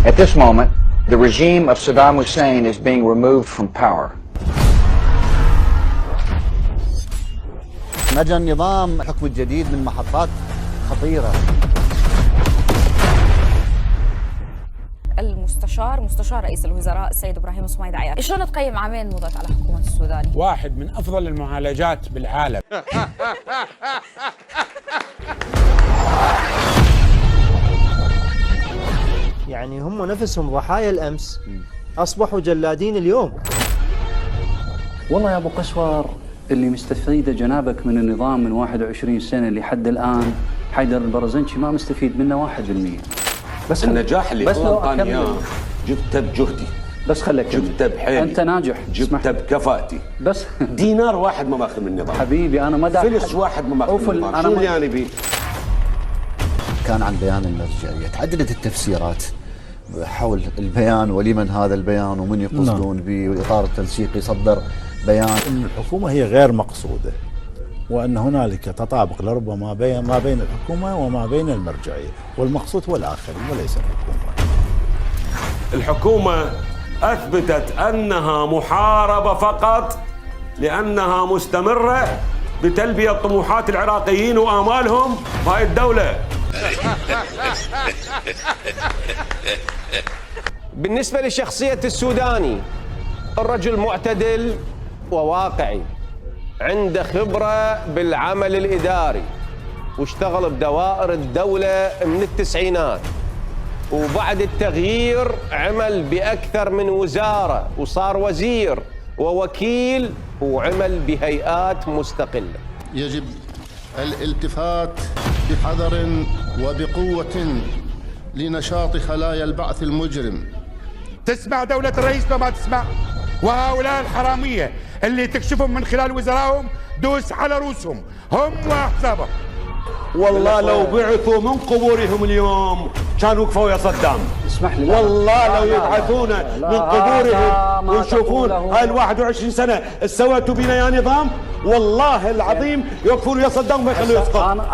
At this moment, the regime of Saddam Hussein is being removed from power. نجا النظام الحكم الجديد من محطات خطيرة. مستشار رئيس الوزراء السيد إبراهيم صميدعية، شلون تقيم عامين مضت على حكومة السوداني؟ واحد من أفضل المعالجات بالعالم. يعني هم نفسهم ضحايا الأمس أصبحوا جلادين اليوم. والله يا أبو قشور اللي مستفيده جنابك من النظام من 21 سنة لحد الآن حيدر البرزنشي ما مستفيد منه 1%. بس النجاح اللي هو أعطاني إياه جبته بجهدي، بس خليك جبته بحيلي، أنت ناجح، جبته بكفاءتي، بس دينار واحد ما ماخذ من النظام حبيبي أنا ما دافع فلس واحد ما ماخذ من النظام. شو اللي يعني بيه؟ كان عن بيان المرجعية تعددت التفسيرات حول البيان ولمن هذا البيان ومن يقصدون به، وإطار التنسيق يصدر بيان أن الحكومة هي غير مقصودة، وأن هنالك تطابق لربما ما بين الحكومة وما بين المرجعية، والمقصود هو الآخرين وليس الحكومة. الحكومة أثبتت أنها محاربة فقط لأنها مستمرة بتلبية طموحات العراقيين وآمالهم بهاي الدولة. بالنسبة لشخصية السوداني، الرجل معتدل وواقعي، عنده خبرة بالعمل الإداري، واشتغل بدوائر الدولة من التسعينات، وبعد التغيير عمل بأكثر من وزارة وصار وزير ووكيل وعمل بهيئات مستقلة. يجب الالتفات بحذر وبقوة لنشاط خلايا البعث المجرم. تسمع دولة الرئيس وما تسمع، وهؤلاء الحرامية اللي تكشفهم من خلال وزرائهم دوس على رؤوسهم هم وأحزابهم. والله لو بعثوا من قبورهم اليوم كانوا وقفوا يا صدام. اسمح لي، والله لو يبعثون من قبورهم ويشوفون هاي 21 سنة سويتوا بنا يا نظام، والله العظيم يوقفون يا صدام وما يخلوه يسقط.